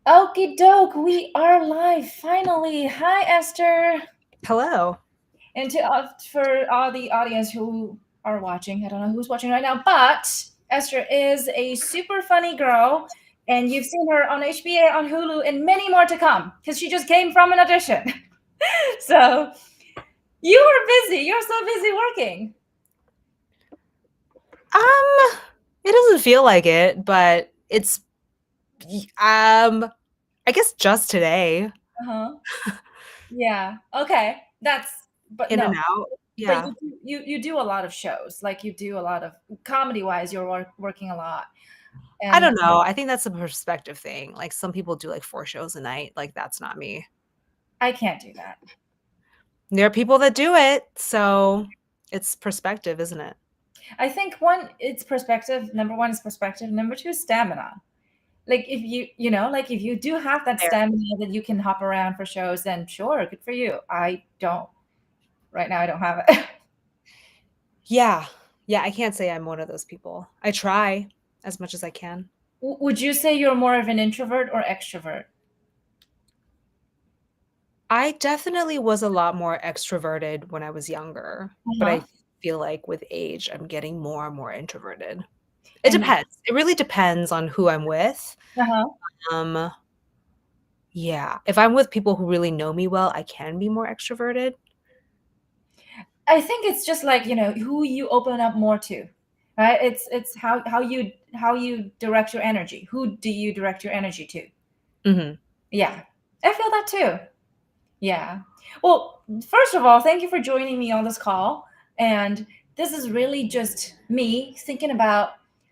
Okie doke, we are live finally. Hi, Esther. Hello. And for all the audience who are watching, I don't know who's watching right now, but Esther is a super funny girl, and you've seen her on HBA, on Hulu, and many more to come because she just came from an audition. So you are busy. You're so busy working. It doesn't feel like it, but it's I guess just today. Uh huh. Yeah. Okay. But In no. and out. But Yeah. you do a lot of shows. Like you do a lot of comedy wise. You're working a lot. I And don't know. I think that's a perspective thing. Like some people do like 4 shows a night. Like that's not me. I can't do that. There are people that do it, so it's perspective, isn't it? I think it's perspective. Number one is perspective. Number two is stamina. Like if like if you do have that Fair. stamina that you can hop around for shows, then sure, good for you. I don't. Right now, I don't have it. Yeah. Yeah, I can't say I'm one of those people. I try as much as I can. Would you say you're more of an introvert or extrovert? I definitely was a lot more extroverted when I was younger, but Uh-huh. I feel like with age, I'm getting more and more introverted. It And depends. It really depends on who I'm with. uh-huh. Um, yeah, if I'm with people who really know me well, I can be more extroverted. I think it's just like, who you open up more to, right? It's how you direct your energy. Who do you direct your energy to? Mhm. Yeah. I feel that too. Yeah. Well, first of all, thank you for joining me on this call. And this is really just me thinking about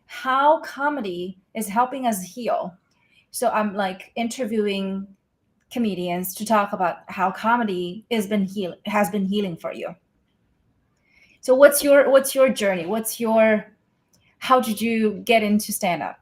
how comedy is helping us heal. So I'm like interviewing comedians to talk about how comedy has been healing for you. So what's your journey? How did you get into stand up?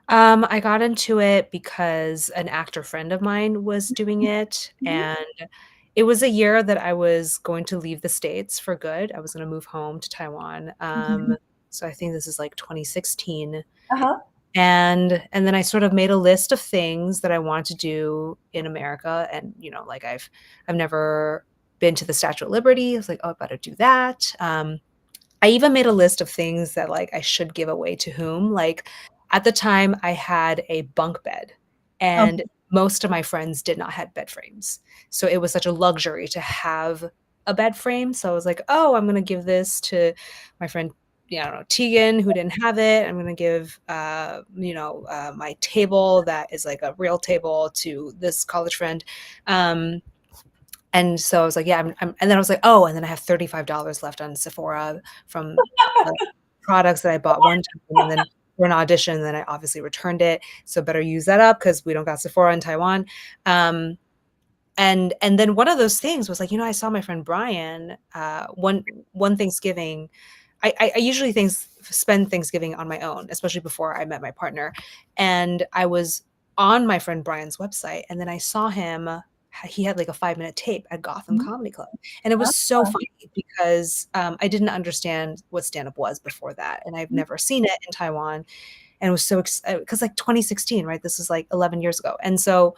I got into it because an actor friend of mine was doing it, Mhm. and it was a year that I was going to leave the States for good. I was gonna move home to Taiwan. Mhm. So I think this is like 2016. Uh-huh. And then I sort of made a list of things that I wanted to do in America, and, like, I've never been to the Statue of Liberty. I was like, "Oh, I better do that." I even made a list of things that, like, I should give away to whom. Like, at the time, I had a bunk bed, Oh, and most of my friends did not have bed frames. So it was such a luxury to have a bed frame. So I was like, "Oh, I'm gonna give this to my friend, yeah, I don't know, Tegan, who didn't have it. I'm gonna give, my table that is like a real table to this college friend." Um, and so I was like, "Yeah," and then I was like, "Oh, and then I have $35 left on Sephora from the products that I bought one time, and then for an audition, then I obviously returned it, so better use that up because we don't got Sephora in Taiwan." Um, and then one of those things was like, I saw my friend Brian, one Thanksgiving. I usually spend Thanksgiving on my own, especially before I met my partner, and I was on my friend Brian's website, and then I saw him. He had like a 5-minute tape at Gotham mhm. Comedy Club, and it was so funny because I didn't understand what stand up was before that, and I've never seen it in Taiwan, and it was so because like 2016, right? This is like 11 years ago, and so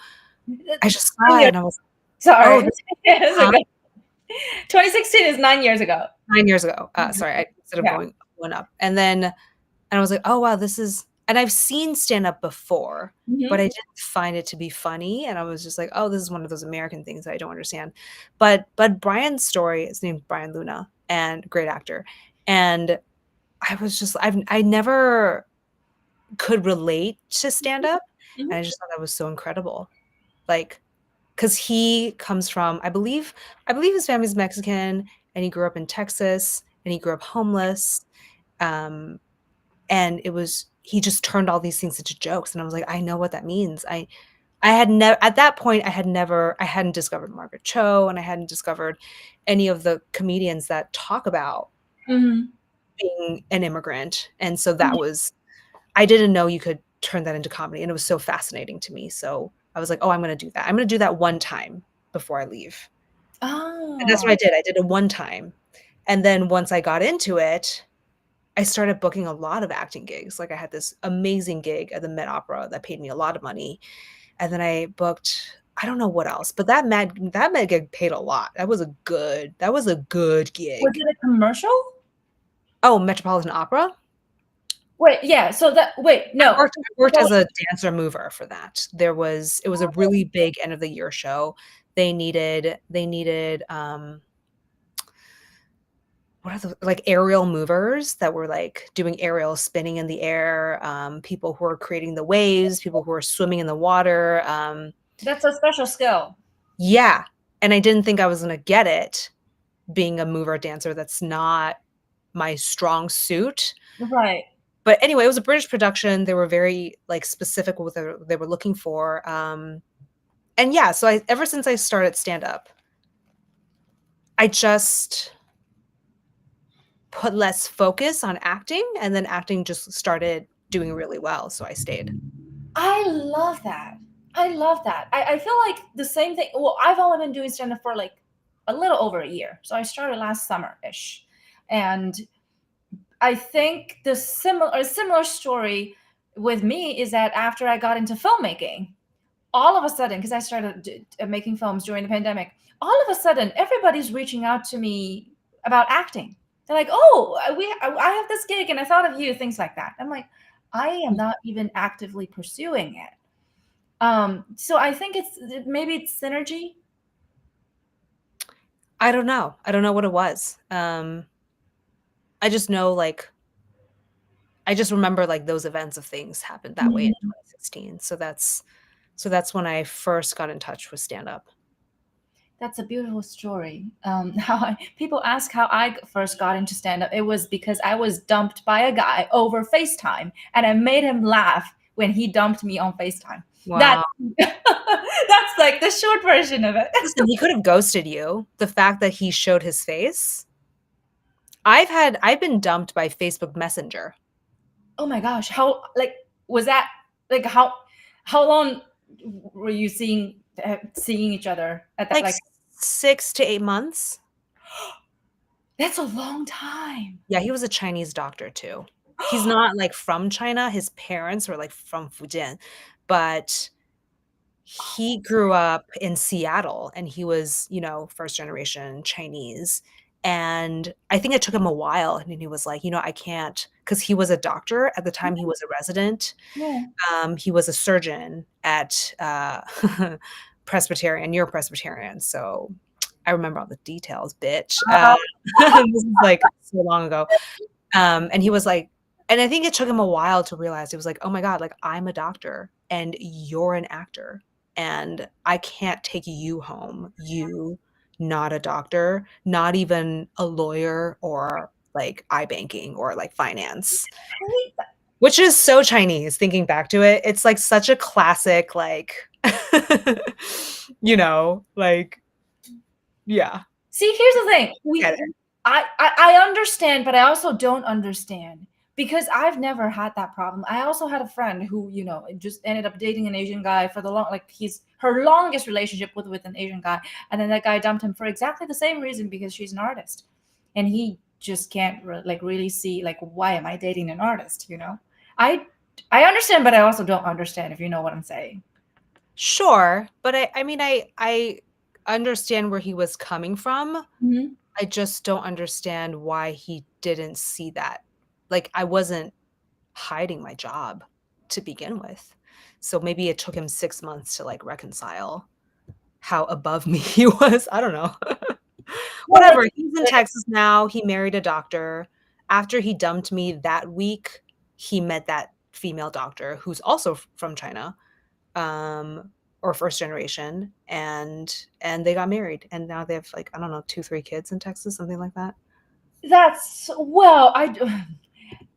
I just saw 9 it, years. and I was, oh, Sorry. this, Years huh? ago. 2016 is 9 years ago. 9 years ago. Sorry, instead of Yeah. going one up. And I was like, "Oh, wow, this is," and I've seen stand up before, but Mhm. I didn't find it to be funny, and I was just like, "Oh, this is one of those American things that I don't understand." But Brian's story, his name's Brian Luna, and great actor, and I never could relate to stand up, and I Mhm. just thought that was so incredible. Like, because he comes from, I believe his family's Mexican, and he grew up in Texas, and he grew up homeless. Um, and he just turned all these things into jokes, and I was like, I know what that means. I had never At that point, I hadn't discovered Margaret Cho, and I hadn't discovered any of the comedians that talk about Mhm. being an immigrant, and so that was, I didn't know you could turn that into comedy, and it was so fascinating to me. So I was like, "Oh, I'm gonna do that. I'm gonna do that one time before I leave." And that's what Oh. I did. I did it one time. And then once I got into it, I started booking a lot of acting gigs. Like I had this amazing gig at the Met Opera that paid me a lot of money. And then I booked I don't know what else, but that Met gig paid a lot. That was a good Was gig. it a commercial? Oh, Metropolitan Opera? Wait, yeah. So that wait, I no. worked So as a dancer mover for that. It was a really big end of the year show. They needed what are the like aerial movers that were like doing aerial spinning in the air, people who are creating the waves, people who are swimming in the water. that's a special skill. Yeah. And I didn't think I was gonna get it being a mover dancer. That's not my strong suit. Right. But anyway, it was a British production. They were very like specific with what they were looking for. And yeah, so I ever since I started stand up, I just put less focus on acting, and then acting just started doing really well, so I stayed. I love that. I love that. I feel like the same thing. Well, I've only been doing stand up for like a little over a year. So I started last summer ish. And I think the similar story with me is that after I got into filmmaking, all of a sudden, because I started making films during the pandemic, all of a sudden, everybody's reaching out to me about acting. They're like, "Oh, I have this gig, and I thought of you." Things like that. I'm like, I am not even actively pursuing it. So I think maybe it's synergy. I don't know. I don't know what it was. I just know, like I just remember, like, those events of things happened that way in Mhm. 2016, so that's when I first got in touch with stand-up. That's a beautiful story. People ask how I first got into stand up. It was because I was dumped by a guy over FaceTime, and I made him laugh when he dumped me on FaceTime. That Wow. that's like the short version of it. Listen, he could have ghosted you. The fact that he showed his face. I've been dumped by Facebook Messenger. Oh my gosh, how like was that like how long were you seeing each other at that Like, like 6 to 8 months? that's a long time. Yeah, he was a Chinese doctor too. He's not, like, from China, his parents were, like, from Fujian, but he grew up in Seattle, and he was, first generation Chinese, and I think it took him a while, and he was like, "I can't," 'cause he was a doctor at the time, he was a resident. Yeah. He was a surgeon at, Presbyterian. You're Presbyterian, so I remember all the details, bitch. This is, like, so long ago. And he was like and I think it took him a while to realize, he was like, "Oh my god, like, I'm a doctor, and you're an actor, and I can't take you home, you not a doctor, not even a lawyer or, like, iBanking or, like, finance." I hate that. Which is so Chinese, thinking back to it. It's, like, such a classic, like, like yeah, See, here's the thing. get it. I understand, but I also don't understand because I've never had that problem. I also had a friend who, just ended up dating an Asian guy for the long, like he's her longest relationship with an Asian guy, and then that guy dumped him for exactly the same reason because she's an artist, and he just can't really see like why am I dating an artist? I I understand, but I also don't understand if you know what I'm saying. Sure, but I mean, I understand where he was coming from. Mhm. I just don't understand why he didn't see that. Like, I wasn't hiding my job to begin with. So maybe it took him 6 months to, like, reconcile how above me he was. I don't know. Well, Whatever, he's in Texas now, he married a doctor. After he dumped me that week, he met that female doctor who's also from China, um, or first generation, and they got married, and now they have, like, I don't know, 2, 3 kids in Texas, something like that. that's well,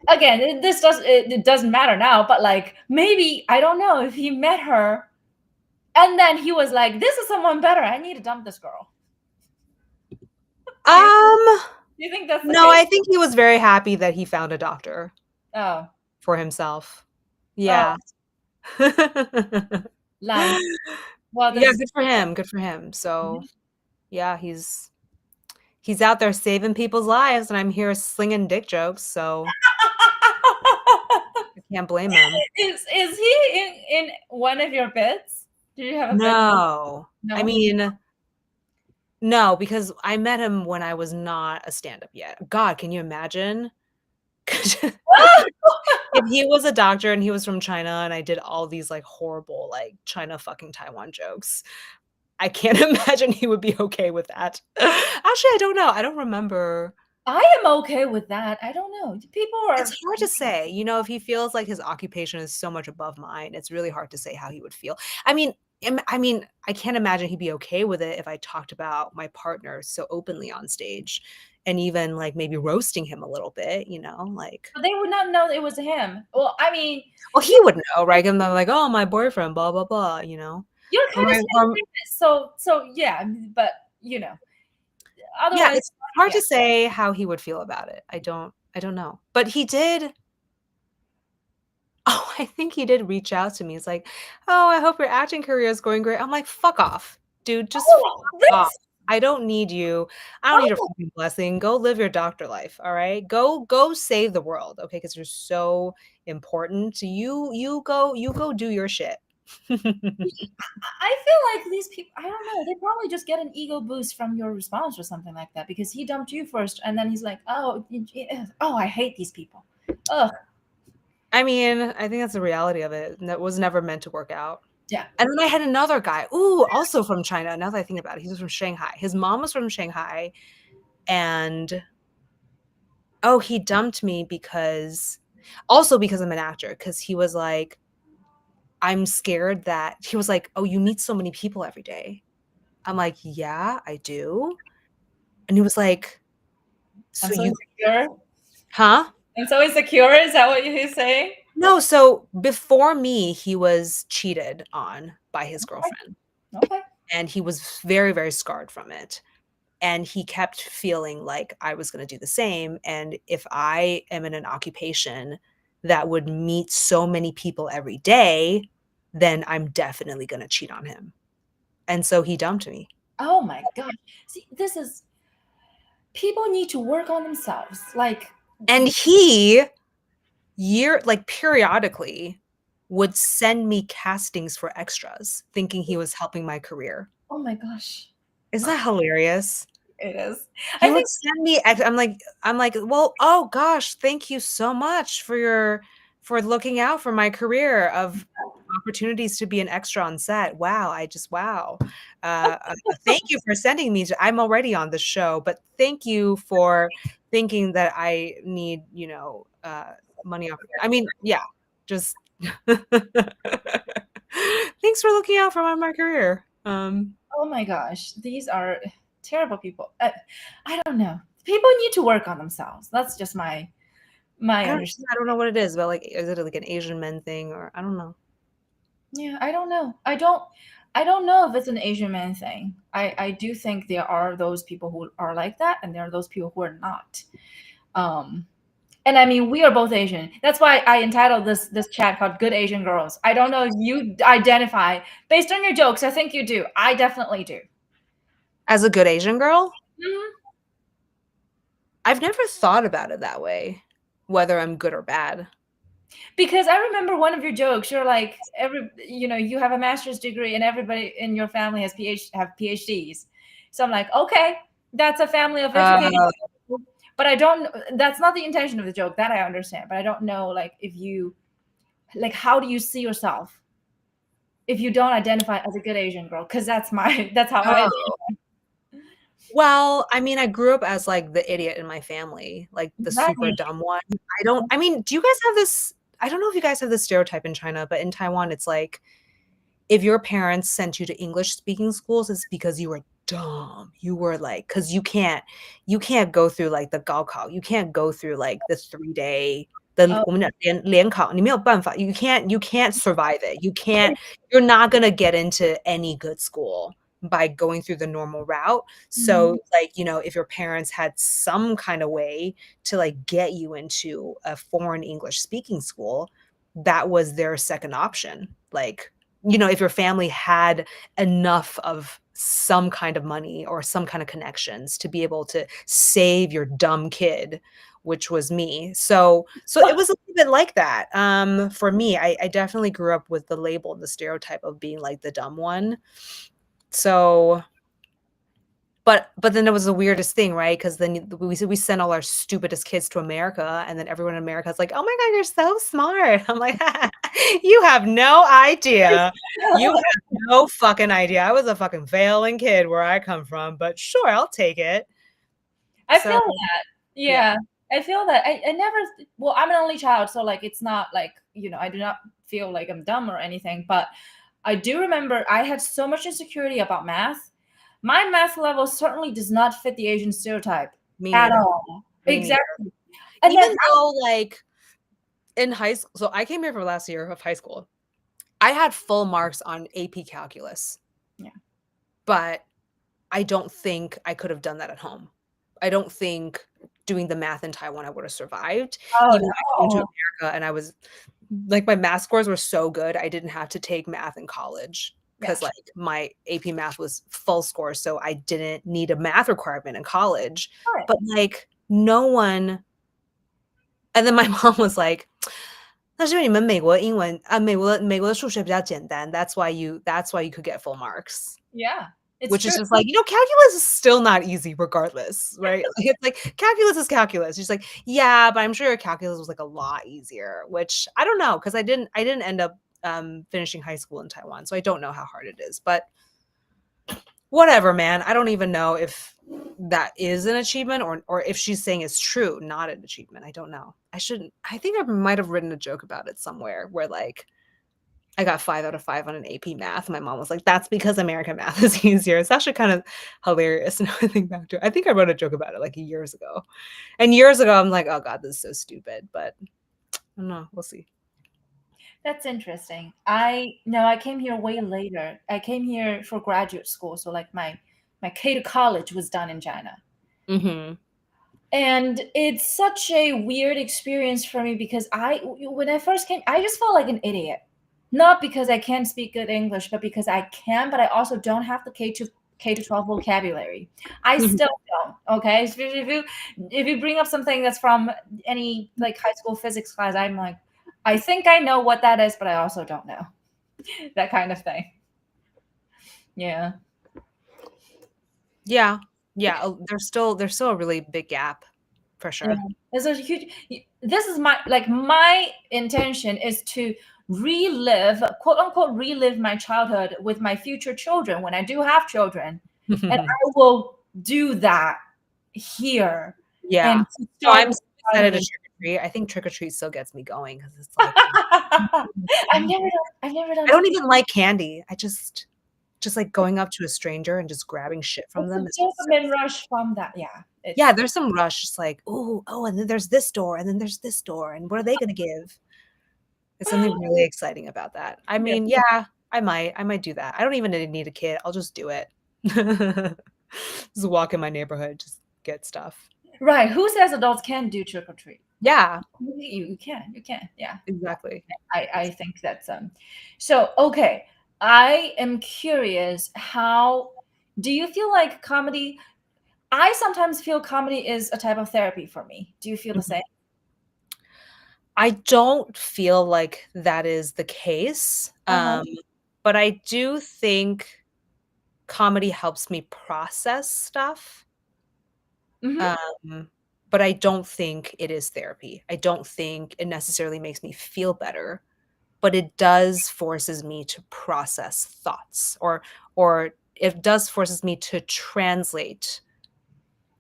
again, it doesn't matter now, but like maybe I don't know if he met her and then he was like, "This is someone better. I need to dump this girl." Do you, Um, do you think that's the no, case? I think he was very happy that he found a doctor Oh, for himself. oh, Yeah. nice. Well, this Yeah, is good for him, good for him. So, yeah, He's out there saving people's lives, and I'm here slinging dick jokes, so I can't blame him. Is he in one of your bits? Do you have a bit? No. I No? mean, no, because I met him when I was not a stand-up yet. God, can you imagine? If he was a doctor and he was from China and I did all these, like, horrible, like, China fucking Taiwan jokes, I can't imagine he would be okay with that. Actually, I don't know. I don't remember. I am okay with that. I don't know. People It's are hard to say, you know, if he feels like his occupation is so much above mine, it's really hard to say how he would feel. I mean, I can't imagine he'd be okay with it if I talked about my partner so openly on stage and even, like, maybe roasting him a little bit, you know, like they would not know it was him. Well, I mean, well, he you would know, right? And they're like, "Oh, my boyfriend, blah, blah, blah," you know? you're Or kind of my or famous, so yeah, but, you know, yeah, otherwise, it's hard yeah. to say how he would feel about it. I don't know. But he did oh, I think he did reach out to me. He's like, "Oh, I hope your acting career is going great." I'm like, "Fuck off, dude, just Oh, fuck off. this I don't need you. I don't need your oh, fucking blessing. Go live your doctor life, all right? Go save the world, okay? Because 'Cause you're so important. You go do your shit." I feel like these people, I don't know, they probably just get an ego boost from your response or something like that because he dumped you first, and then he's like, "Oh, oh, I hate these people." Ugh, I mean, I think that's the reality of it. That was never meant to work out. yeah. And then I had another guy, ooh, also from China, now that I think about it, he was from Shanghai. His mom was from Shanghai, and, oh, he dumped me because also because I'm an actor. Because he was like, "I'm scared that" he was like, "Oh, you meet so many people every day." I'm like, "Yeah, I do." And he was like, I'm "So so you" insecure. huh? I'm so insecure. Is that what he's saying? No, so before me, he was cheated on by his girlfriend, Okay. and he was very, very scarred from it. And he kept feeling like I was gonna do the same, and if I am in an occupation that would meet so many people every day, then I'm definitely gonna cheat on him. And so he dumped me. Oh my god. See, this is people need to work on themselves. Like, And he, periodically would send me castings for extras, thinking he was helping my career. oh my gosh, Isn't that hilarious? it is. He I would think send me ex I'm like, "Well, oh gosh, thank you so much for looking out for my career of opportunities to be an extra on set. Wow, wow. Thank you for sending me to I'm already on the show, but thank you for thinking that I need, money off." I mean, yeah, just thanks for looking out for my career. oh my gosh, these are terrible people. I don't know. People need to work on themselves. That's just my understanding. I don't know what it is, but, like, is it, like, an Asian men thing or I don't know. Yeah, I don't know. I don't know if it's an Asian man thing. I do think there are those people who are like that, and there are those people who are not. Um, and I mean, we are both Asian. That's why I entitled this chat called "Good Asian Girls." I don't know if you identify based on your jokes. I think you do. I definitely do. As a good Asian girl? Mhm. I've never thought about it that way, whether I'm good or bad. Because I remember one of your jokes. You're like, you have a master's degree, and everybody in your family have PhDs. So I'm like, okay, that's a family of educated Uh, people. But I don't. That's not the intention of the joke. That I understand. But I don't know, like, if you like, how do you see yourself if you don't identify as a good Asian girl? Because that's how I. oh. Well, I mean, I grew up as, like, the idiot in my family, like, the super Exactly. dumb one. I mean, do you guys have this I don't know if you guys have this stereotype in China, but in Taiwan, it's like if your parents sent you to English speaking schools, it's because you were dumb. You were like, because you can't go through like the 高考, you can't go through like the 3-day, the Oh, 我们讲联考, 你没有办法, you can't survive it. You're not gonna get into any good school by going through the normal route. mhm. So like, if your parents had some kind of way to like get you into a foreign English speaking school, that was their second option. Like if your family had enough of some kind of money or some kind of connections to be able to save your dumb kid, which was me. So it was a little bit like that. For me, I definitely grew up with the label and the stereotype of being like the dumb one. So but then it was the weirdest thing, right? Because then we sent all our stupidest kids to America, and then everyone in America is like, "Oh my God, you're so smart." I'm like, "You have no idea. You have no fucking idea. I was a fucking failing kid where I come from, but sure, I'll take it." I feel So, that. yeah. Yeah. I feel that. I never, well, I'm an only child, so like it's not like, I do not feel like I'm dumb or anything, but I do remember I had so much insecurity about math. My math level certainly does not fit the Asian stereotype Me at neither. all. Me neither. Exactly. And then Even though, like, in high school, so I came here for last year of high school. I had full marks on AP Calculus, yeah. but I don't think I could have done that at home. I don't think doing the math in Taiwan I would have survived, Oh even though I came to no. America and I was like, my math scores were so good, I didn't have to take math in college Yeah. because, like, my AP math was full score, so I didn't need a math requirement in college. Right. But, like, no one and then my mom was like, "那是因为你们美国英文美国的数学比较简单, that's why you could get full marks." Yeah. It's Which true. is just like, calculus is still not easy regardless, right? Like, it's like, calculus is calculus. She's like, "Yeah, but I'm sure your calculus was, like, a lot easier," which I don't know, 'cause I didn't end up, finishing high school in Taiwan, so I don't know how hard it is, but whatever, man. I don't even know if that is an achievement or if she's saying it's true, not an achievement. I don't know. I think I might have written a joke about it somewhere where, like, I got 5 out of 5 on an AP math. My mom was like, "That's because American math is easier." It's actually kind of hilarious now I think back to it. I think I wrote a joke about it, like, years ago. And years ago, I'm like, "Oh god, this is so stupid," but I don't know. We'll see. That's interesting. I came here way later. I came here for graduate school, so like my K to college was done in China. Mhm. And it's such a weird experience for me because when I first came, I just felt like an idiot. Not because I can't speak good English, but because I can, but I also don't have the K to 12 vocabulary. I still don't. Okay. If you bring up something that's from any like high school physics class, I'm like, I think I know what that is, but I also don't know. That kind of thing. Yeah. Yeah. Yeah, there's still a really big gap, for Yeah. sure. There's a huge this is my intention is to relive, quote unquote, relive my childhood with my future children when I do have children. And I will do that here Yeah. and to No, start I'm with so excited to childhood. trick or treat. I think trick or treat still gets me going because it's like, I've never I done don't trick or even like candy. Just, like, going up to a stranger and just grabbing shit from It's them is a just so dopamine rush from that. Yeah. yeah, It's there's some rush, just like, "Ooh, oh, and then there's this door, and then there's this door, and what are they gonna give?" There's something really exciting about that. I yeah. mean, yeah, I might do that. I don't even need a kid, I'll just do it. Just walk in my neighborhood, just get stuff. Right. Who says adults can't do trick or treat? Yeah, You can. You can. Yeah. exactly. I think that's so okay. I am curious, how do you feel like comedy? I sometimes feel comedy is a type of therapy for me. Do you feel the Mhm. same? I don't feel like that is the case, Uh-huh. but I do think comedy helps me process stuff. Hmm. Um, but I don't think it is therapy. I don't think it necessarily makes me feel better, but it does forces me to process thoughts or it does forces me to translate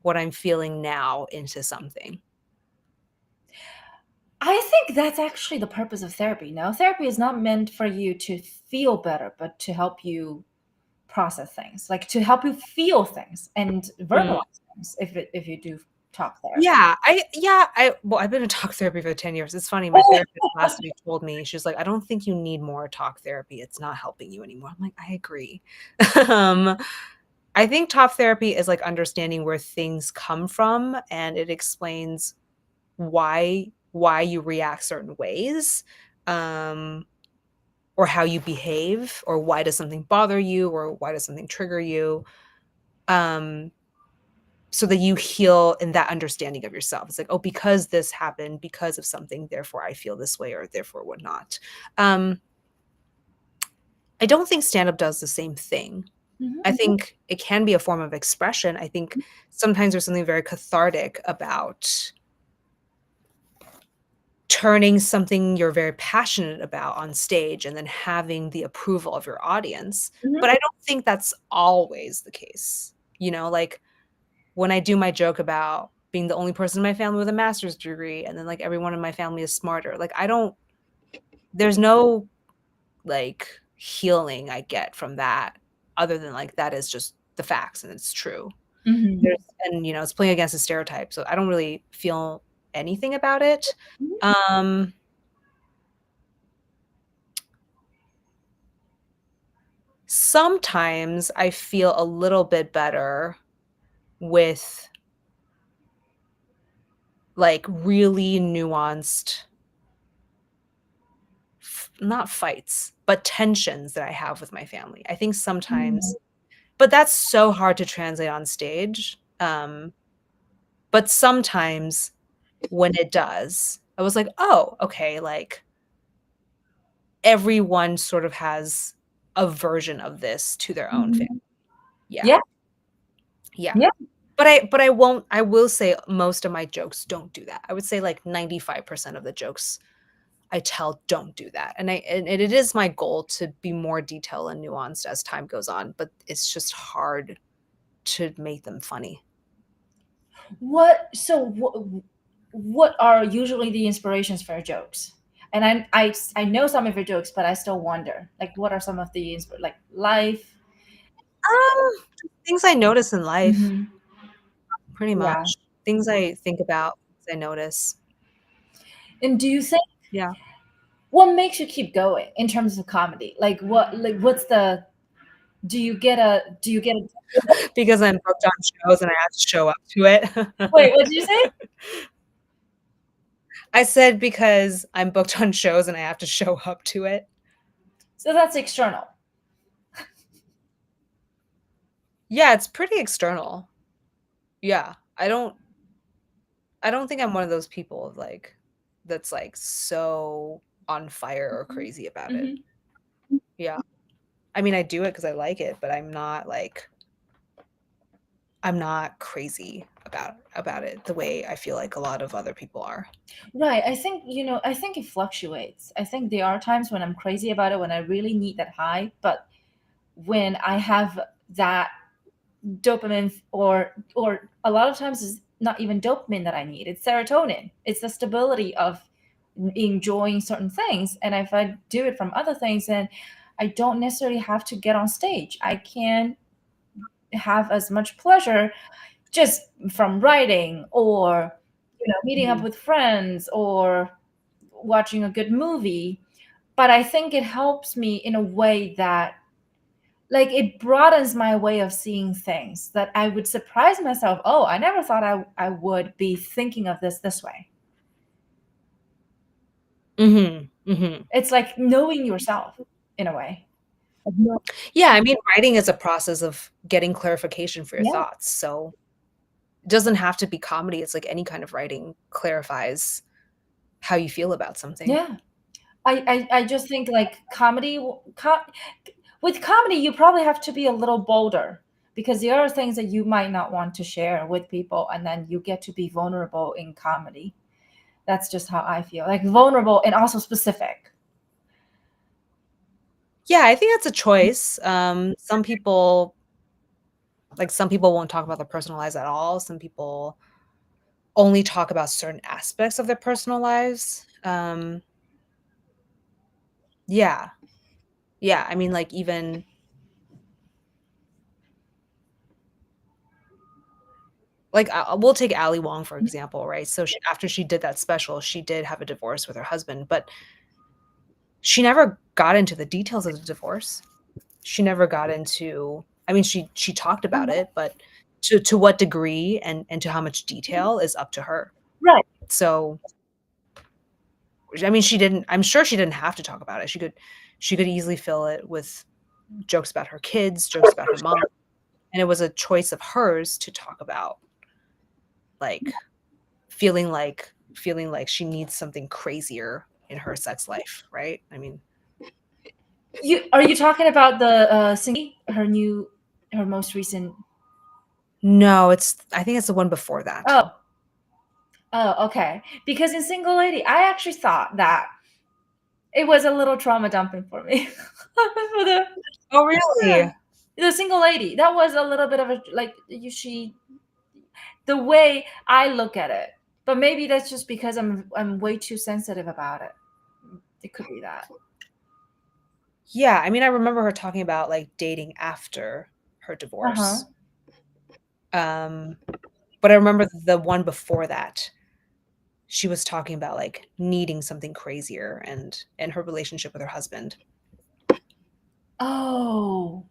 what I'm feeling now into something. I think that's actually the purpose of therapy. No, therapy is not meant for you to feel better, but to help you process things, like to help you feel things and Mm. verbalize things. If you do talk therapy. Well, I've been in talk therapy for 10 years. It's funny, my Oh, therapist last week told me, she was like, "I don't think you need more talk therapy. It's not helping you anymore." I'm like, "I agree." Um, I think talk therapy is like understanding where things come from, and it explains why you react certain ways. Um, or how you behave, or why does something bother you, or why does something trigger you, um, so that you heal in that understanding of yourself. It's like, oh, because this happened, because of something, therefore I feel this way, or therefore whatnot. I don't think stand up does the same thing. Mhm. I think it can be a form of expression. I think sometimes there's something very cathartic about turning something you're very passionate about on stage and then having the approval of your audience. Mhm. But I don't think that's always the case. Like when I do my joke about being the only person in my family with a master's degree and then like everyone in my family is smarter, like there's no like healing I get from that other than like that is just the facts and it's true. Mhm. It's playing against a stereotype, so I don't really feel anything about it. Mhm. Um, Sometimes I feel a little bit better with, like, really nuanced not fights, but tensions that I have with my family. I think sometimes Mhm. but that's so hard to translate on stage, but sometimes when it does, I was like, "Oh, okay," like, everyone sort of has a version of this to their own family. Mhm. Yeah, Yeah. yeah. Yeah. But I will say most of my jokes don't do that. I would say, like, 95% of the jokes I tell don't do that, and it is my goal to be more detailed and nuanced as time goes on, but it's just hard to make them funny. What are usually the inspirations for your jokes? And I know some of your jokes, but I still wonder, like, what are some of the like life? Um, Things I notice in life, Mhm. pretty Yeah. much. Things I think about, things I notice. And do you think Yeah. what makes you keep going in terms of comedy? What's the do you get a Because I'm booked on shows and I have to show up to wait, it. what did you say? I said because I'm booked on shows and I have to show up to it. So that's external. Yeah, it's pretty external. Yeah. I don't think I'm one of those people, like, that's, like, so on fire or Mhm. crazy about it. Mhm. Yeah. I mean, I do it because I like it, but I'm not crazy about it the way I feel like a lot of other people are. Right. I think it fluctuates. I think there are times when I'm crazy about it, when I really need that high, but when I have that dopamine, or a lot of times it's not even dopamine that I need. It's serotonin. It's the stability of enjoying certain things. And if I do it from other things, then I don't necessarily have to get on stage. I can have as much pleasure just from writing, or meeting up Mhm. with friends, or watching a good movie. But I think it helps me in a way that, like, it broadens my way of seeing things, that I would surprise myself. Oh, I never thought I would be thinking of this way. Mhm. Mhm. It's like knowing yourself in a way. Yeah, I mean, writing is a process of getting clarification for your Yeah. thoughts, so it doesn't have to be comedy, it's like any kind of writing clarifies how you feel about something. Yeah. I just think, like, with comedy, you probably have to be a little bolder, because there are things that you might not want to share with people, and then you get to be vulnerable in comedy. That's just how I feel. Like, vulnerable and also specific. Yeah, I think that's a choice. Some people won't talk about their personal lives at all. Some people only talk about certain aspects of their personal lives. Yeah. Yeah, I mean, like, even like, we'll take Ali Wong, for example, right? So she after she did that special, she did have a divorce with her husband, but she never got into the details of the divorce. She never got into I mean, she talked about Mhm. it, but to what degree and to how much detail is up to her. Right. So, I mean, I'm sure she didn't have to talk about it. She could she could easily fill it with jokes about her kids, jokes about her mom, and it was a choice of hers to talk about, like, feeling like she needs something crazier in her sex life, right? I mean, Are you talking about the her most recent? no, I think it's the one before that. Oh, oh, okay. Because in Single Lady, I actually thought that it was a little trauma dumping for me. For Oh, yeah, really? the Single Lady, that was a little bit of a like she the way I look at it. But maybe that's just because I'm way too sensitive about it. It could be that. Yeah, I mean, I remember her talking about, like, dating after her Uh-huh. divorce. Um, but I remember the one before that, she was talking about, like, needing something crazier and her relationship with her husband. Oh.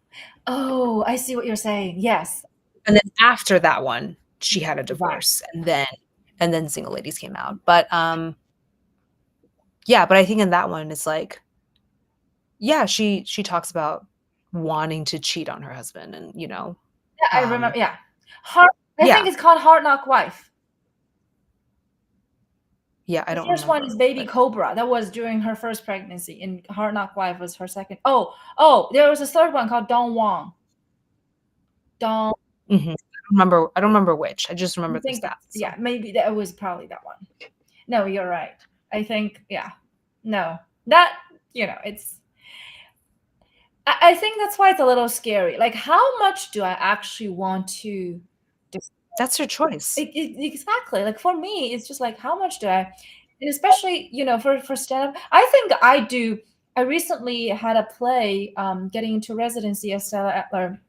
Oh, I see what you're saying. Yes. And then after that one, she had a Right. divorce, and then Single Ladies came out. But, yeah, but I think in that one, it's like, yeah, she talks about wanting to cheat on her husband and, Yeah, I um, remember. Yeah. Heart I yeah, think it's called Hard Knock Wife. yeah, I The don't first one is remember, Baby but Cobra. That was during her first pregnancy, and Hard Knock Wife was her second. There was a third one called Don Wong. Don mhm. I don't remember which. I just I remember there's think that, that's so yeah, maybe that was probably that one. No, you're right. I think yeah. No. That, it's I think that's why it's a little scary. Like, how much do I actually want to dis that's her choice. exactly. Like, for me, it's just like, how much do I and especially, for stand-up, I think I recently had a play, getting into residency at Stella Adler.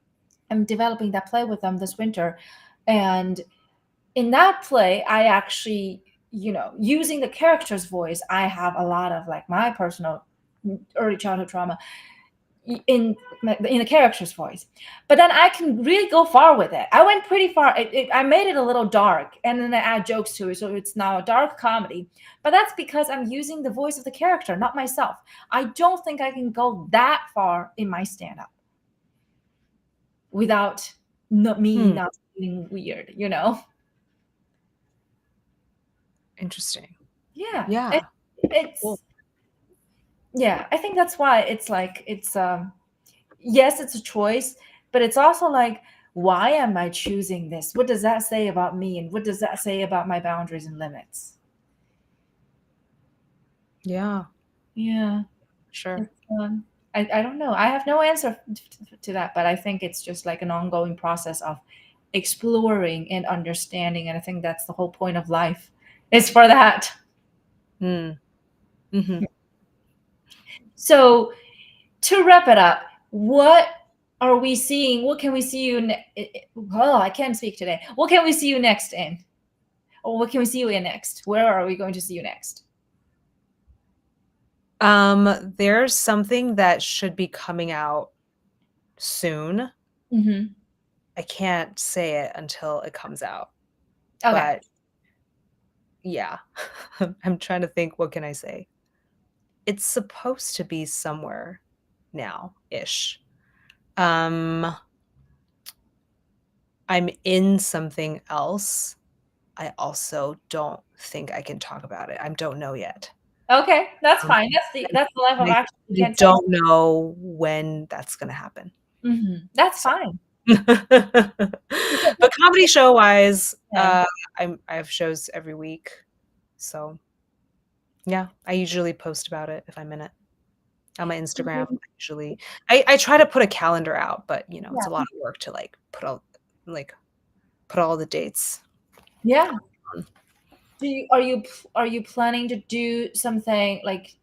I'm developing that play with them this winter, and in that play, I actually, using the character's voice, I have a lot of, like, my personal early childhood trauma in in the character's voice, but then I can really go far with it. I went pretty far. I made it a little dark, and then I add jokes to it, so it's now a dark comedy. But that's because I'm using the voice of the character, not myself. I don't think I can go that far in my stand-up without Hmm, not feeling weird. interesting. Yeah, Yeah, cool. it's yeah. I think that's why it's like yes, it's a choice, but it's also like, why am I choosing this? What does that say about me? And what does that say about my boundaries and limits? Yeah, Yeah, sure. it's I don't know. I have no answer to that, but I think it's just like an ongoing process of exploring and understanding. And I think that's the whole point of life is for that. Mm, mhm. So to wrap it up, what are we seeing? What can we see you? Oh, I can't speak today. What can we see you next in? Or what can we see you in next? Where are we going to see you next? There's something that should be coming out soon. Mhm. I can't say it until it comes out, Okay. but yeah. I'm trying to think, what can I say? It's supposed to be somewhere now-ish. Um, I'm in something else. I also don't think I can talk about it. I don't know yet. Okay, that's Um, fine. That's the life of I action. You I can't say. don't know when that's gonna happen. Mhm. That's So fine. but comedy show-wise, Yeah. I have shows every week, so, yeah, I usually post about it if I'm in it. On my Instagram, Mhm. I try to put a calendar out, but, it's a Yeah. lot of work to, like, put all the dates Yeah. on. Are you planning to do something like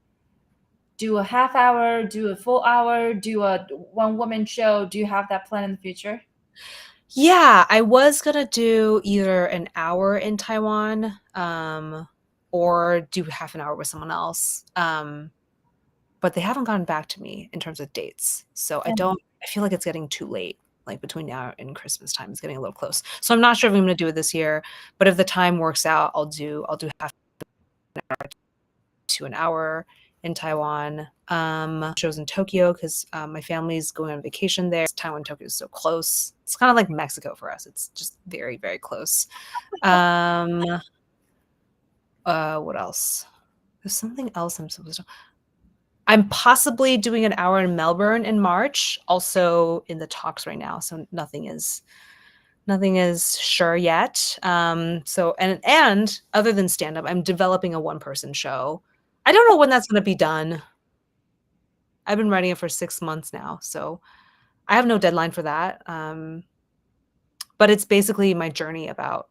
do a half hour, do a full hour, do a one woman show? Do you have that plan in the future? Yeah, I was gonna do either an hour in Taiwan, or do half an hour with someone else, but they haven't gotten back to me in terms of dates, so I feel like it's getting too late, like, between now and Christmas time, it's getting a little close. So I'm not sure if I'm gonna do it this year, but if the time works out, I'll do half to an hour, in Taiwan. Shows in Tokyo because my family's going on vacation there. Taiwan and Tokyo is so close. It's kind of like Mexico for us. It's just very, very close. What else? There's something else I'm supposed to. I'm possibly doing an hour in Melbourne in March, also in the talks right now. So nothing is sure yet. So and other than stand up, I'm developing a one-person show. I don't know when that's going to be done. I've been writing it for 6 months now, so I have no deadline for that. But it's basically my journey about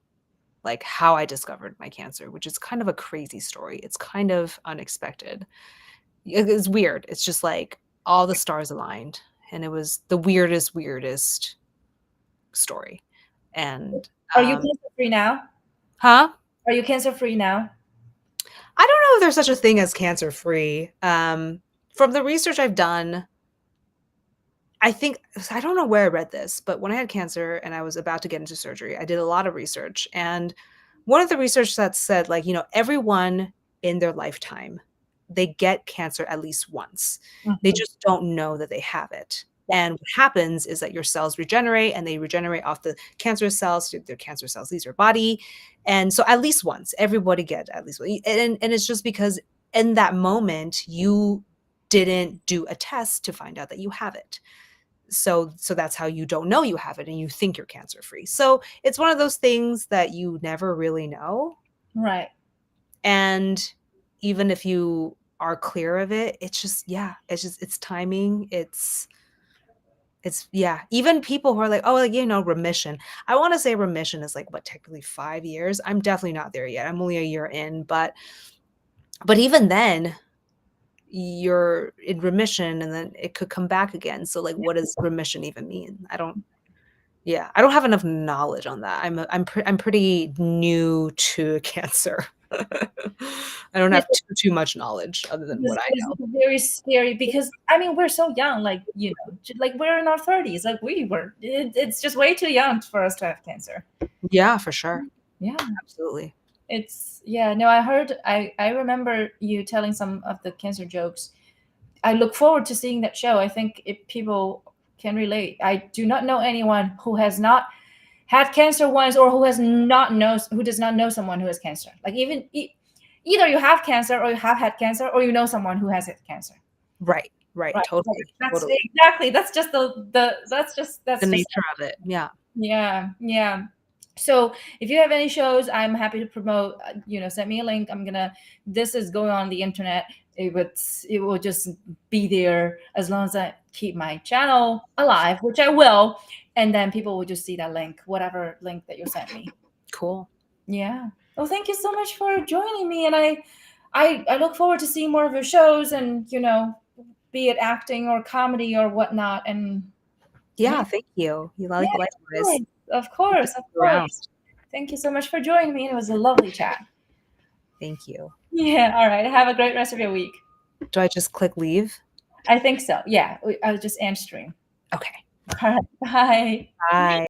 like how I discovered my cancer, which is kind of a crazy story. It's kind of unexpected. It's weird. It's just like all the stars aligned, and it was the weirdest story. And Are you cancer free now? huh? Are you cancer free now? I don't know if there's such a thing as cancer free. From the research I've done, I don't know where I read this, but when I had cancer and I was about to get into surgery, I did a lot of research. And one of the research that said, like, everyone in their lifetime, they get cancer at least once. They Mhm. just don't know that they have it. Yeah. And what happens is that your cells regenerate and they regenerate off the cancerous cells. Their cancer cells leave your body. And so at least once, everybody gets at least one. And it's just because in that moment, you didn't do a test to find out that you have it. So that's how you don't know you have it and you think you're cancer free. So it's one of those things that you never really know. Right. And even if you are clear of it, it's timing. Even people who are like, oh, like, remission. I want to say remission is like what, technically 5 years. I'm definitely not there yet. I'm only a year in, but even then you're in remission and then it could come back again. So like, what does remission even mean? I don't have enough knowledge on that. I'm pretty new to cancer. I don't have too much knowledge other than what I This know. is very scary because I mean we're so young, like like we're in our 30s, like we were. It's just way too young for us to have cancer. Yeah, for sure. Yeah, Absolutely. No, I remember you telling some of the cancer jokes. I look forward to seeing that show. I think if people can relate. I do not know anyone who has not had cancer once or who does not know someone who has cancer. Like either you have cancer or you have had cancer or you know someone who has had cancer. Right. Right. Totally. That's Totally. exactly. That's just The nature of it. Yeah. yeah. So if you have any shows, I'm happy to promote. Send me a link. This is going on the internet. It will just be there as long as I keep my channel alive, which I will, and then people will just see that link, whatever link that you sent me. Cool. Yeah. Well, thank you so much for joining me, and I look forward to seeing more of your shows, and be it acting or comedy or whatnot. And Yeah. Thank you. You like yeah, likewise. of course. Around. Thank you so much for joining me. It was a lovely chat. Thank you. Yeah. All right. Have a great rest of your week. Do I just click leave? I think so. Yeah. I was just end stream. Okay. All right. Bye. Bye.